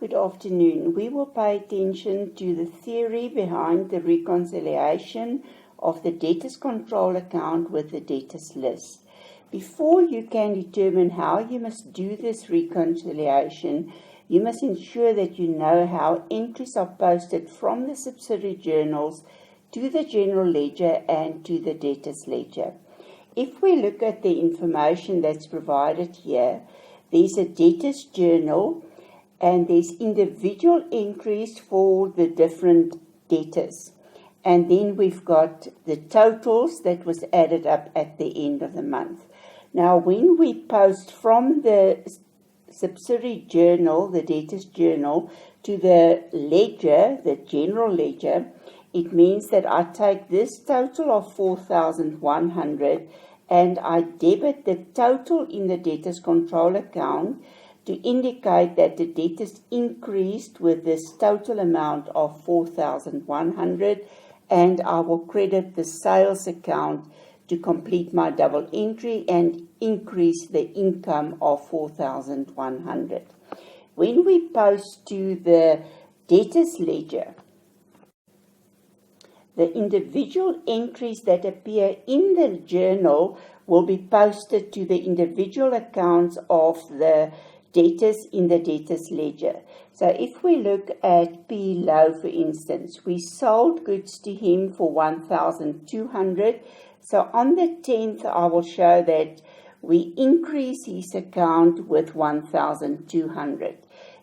Good afternoon. We will pay attention to the theory behind the reconciliation of the debtors control account with the debtors list. Before you can determine how you must do this reconciliation, you must ensure that you know how entries are posted from the subsidiary journals to the general ledger and to the debtors ledger. If we look at the information that's provided here, there's a debtors journal and there's individual entries for the different debtors. And then we've got the totals that was added up at the end of the month. Now, when we post from the subsidiary journal, the debtors journal, to the ledger, the general ledger, it means that I take this total of 4,100 and I debit the total in the debtors control account to indicate that the debtors increased with this total amount of 4,100, and I will credit the sales account to complete my double entry and increase the income of 4,100. When we post to the debtors ledger, the individual entries that appear in the journal will be posted to the individual accounts of the debtors in the debtors ledger. So if we look at P. Low, for instance, we sold goods to him for 1,200. So on the 10th, I will show that we increase his account with 1,200.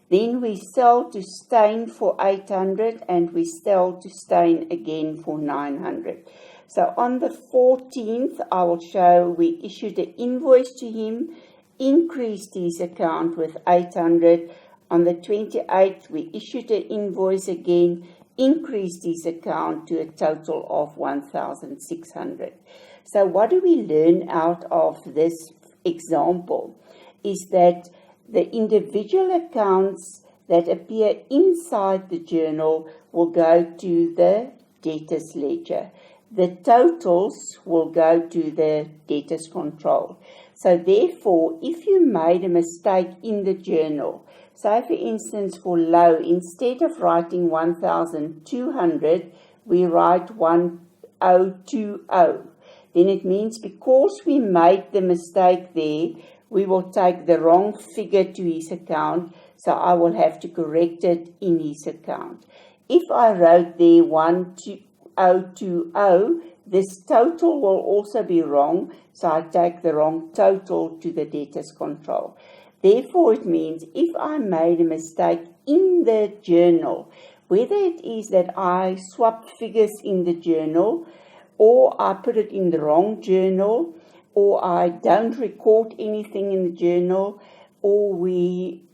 Then we sell to Stein for 800 and we sell to Stein again for 900. So on the 14th, I will show we issued an invoice to him, increased his account with 800. On the 28th, we issued an invoice again, increased his account to a total of 1,600. So what do we learn out of this example is that the individual accounts that appear inside the journal will go to the debtors ledger. The totals will go to the debtors control. So therefore, if you made a mistake in the journal, say for instance for Low, instead of writing 1,200, we write 1,020. Then it means because we made the mistake there, we will take the wrong figure to his account, so I will have to correct it in his account. If I wrote there 1,020, this total will also be wrong, so I take the wrong total to the debtors control. Therefore, it means if I made a mistake in the journal, whether it is that I swap figures in the journal, or I put it in the wrong journal, or I don't record anything in the journal, or we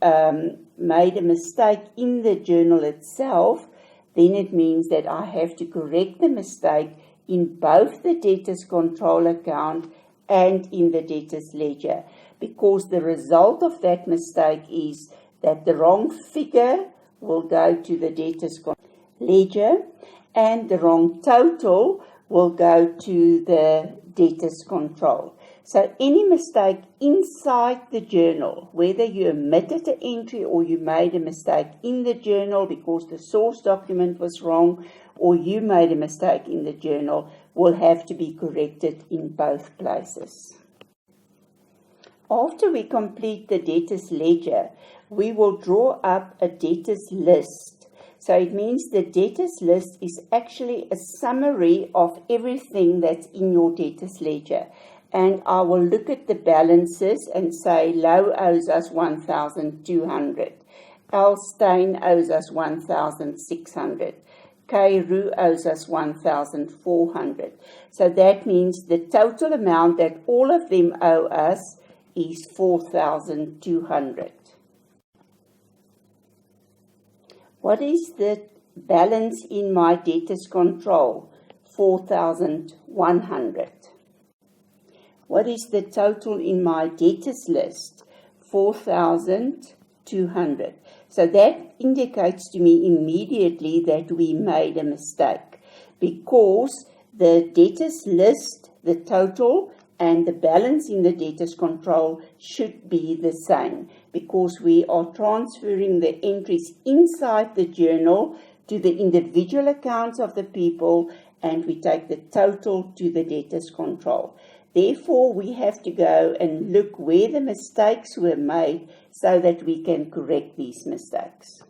made a mistake in the journal itself, then it means that I have to correct the mistake in both the debtors control account and in the debtors ledger, because the result of that mistake is that the wrong figure will go to the debtors ledger and the wrong total will go to the debtors control. So any mistake inside the journal, whether you omitted an entry or you made a mistake in the journal because the source document was wrong, or you made a mistake in the journal, will have to be corrected in both places. After we complete the debtors ledger, we will draw up a debtors list. So it means the debtors list is actually a summary of everything that's in your debtors ledger. And I will look at the balances and say Low owes us 1,200. L. Stein owes us 1,600. K. Roo owes us 1,400. So that means the total amount that all of them owe us is 4,200. What is the balance in my debtors control? 4,100. What is the total in my debtors list? 4,200. So that indicates to me immediately that we made a mistake, because the debtors list, the total, and the balance in the debtors control should be the same. because we are transferring the entries inside the journal to the individual accounts of the people, and we take the total to the debtors control. Therefore, we have to go and look where the mistakes were made so that we can correct these mistakes.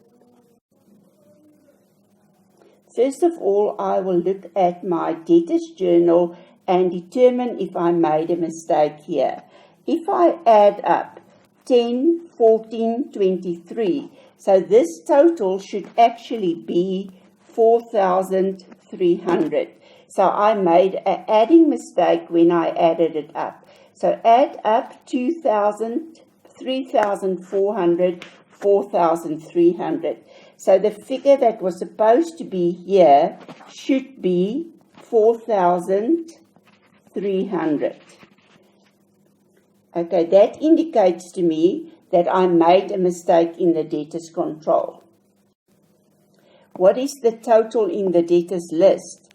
First of all, I will look at my debtors journal and determine if I made a mistake here. If I add up 10, 14, 23, so this total should actually be 4,300. So I made an adding mistake when I added it up. So add up 2,000, 3,400, 4,300. So the figure that was supposed to be here should be 4,300. Okay, that indicates to me that I made a mistake in the debtors control. What is the total in the debtors list?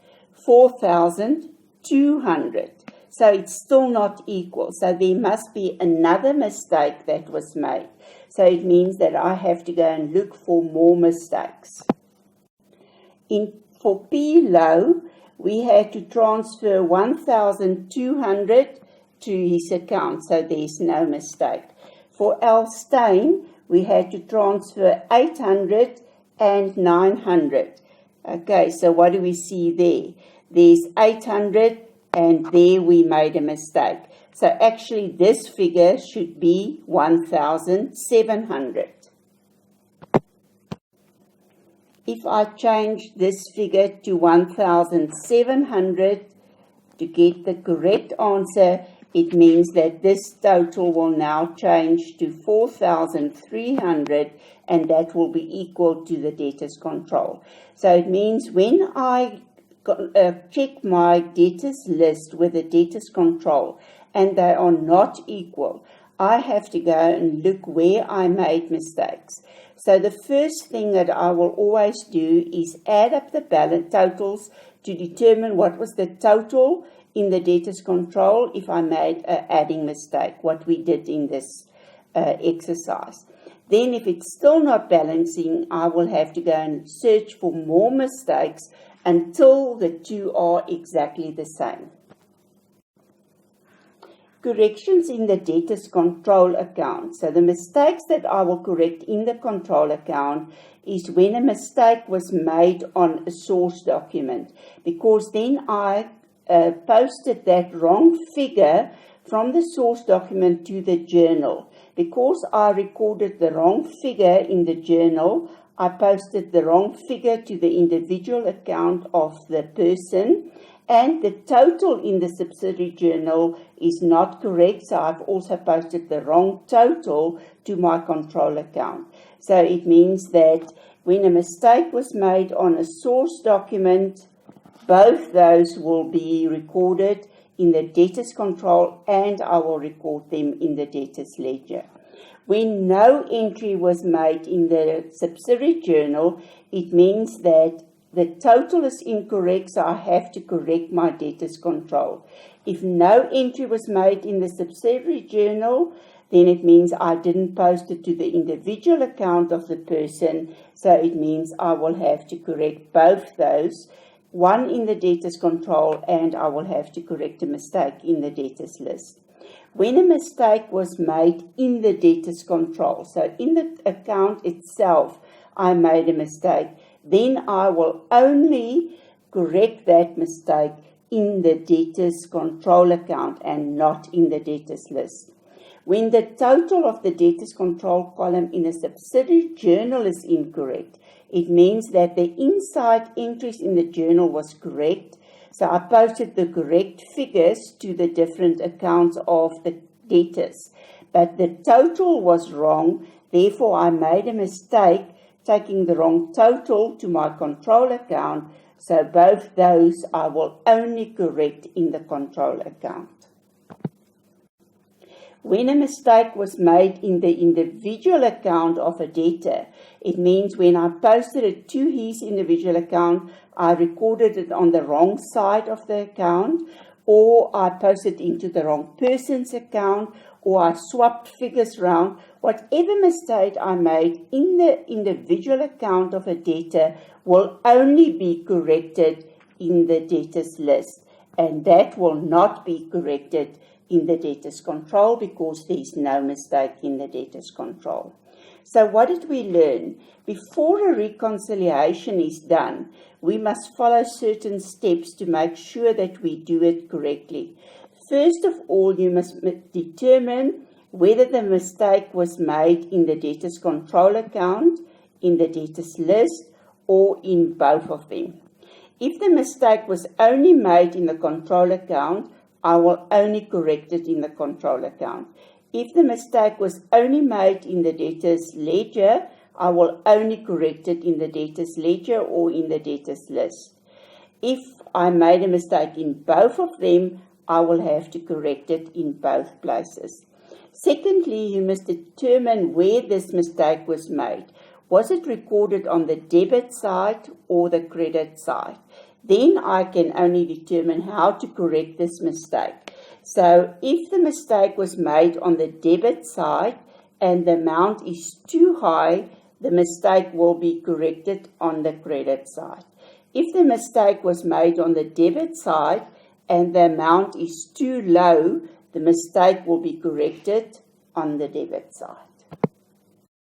4,200. So it's still not equal. So there must be another mistake that was made. So it means that I have to go and look for more mistakes. For P low, we had to transfer 1,200 to his account, so there's no mistake. For L Stein, we had to transfer 800 and 900. Okay, so what do we see there? There's 800 and there we made a mistake. So actually this figure should be 1,700. If I change this figure to 1,700 to get the correct answer, it means that this total will now change to 4,300, and that will be equal to the debtors control. So it means when I check my debtors list with the debtors control and they are not equal, I have to go and look where I made mistakes. So the first thing that I will always do is add up the balance totals to determine what was the total in the debtors control if I made an adding mistake, what we did in this exercise. Then if it's still not balancing, I will have to go and search for more mistakes until the two are exactly the same. Corrections in the debtors control account. So the mistakes that I will correct in the control account is when a mistake was made on a source document, because then I posted that wrong figure from the source document to the journal. Because I recorded the wrong figure in the journal, I posted the wrong figure to the individual account of the person, and the total in the subsidiary journal is not correct, so I've also posted the wrong total to my control account. So it means that when a mistake was made on a source document, both those will be recorded in the debtors control, and I will record them in the debtors ledger. When no entry was made in the subsidiary journal, it means that the total is incorrect, so I have to correct my debtors control. If no entry was made in the subsidiary journal, then it means I didn't post it to the individual account of the person, so it means I will have to correct both those, one in the debtors control, and I will have to correct a mistake in the debtors list. When a mistake was made in the debtors control, so in the account itself I made a mistake, then I will only correct that mistake in the debtors control account and not in the debtors list. When the total of the debtors control column in a subsidiary journal is incorrect, it means that the inside entries in the journal was correct. So I posted the correct figures to the different accounts of the debtors. But the total was wrong, therefore I made a mistake taking the wrong total to my control account. So both those I will only correct in the control account. When a mistake was made in the individual account of a debtor, it means when I posted it to his individual account, I recorded it on the wrong side of the account, or I posted it into the wrong person's account, or I swapped figures around. Whatever mistake I made in the individual account of a debtor will only be corrected in the debtors list, and that will not be corrected in the debtors control because there is no mistake in the debtors control. So what did we learn? Before a reconciliation is done, we must follow certain steps to make sure that we do it correctly. First of all, you must determine whether the mistake was made in the debtors control account, in the debtors list, or in both of them. If the mistake was only made in the control account, I will only correct it in the control account. If the mistake was only made in the debtors ledger, I will only correct it in the debtors ledger or in the debtors list. If I made a mistake in both of them, I will have to correct it in both places. Secondly, you must determine where this mistake was made. Was it recorded on the debit side or the credit side? Then I can only determine how to correct this mistake. So if the mistake was made on the debit side and the amount is too high, the mistake will be corrected on the credit side. If the mistake was made on the debit side and the amount is too low, the mistake will be corrected on the debit side.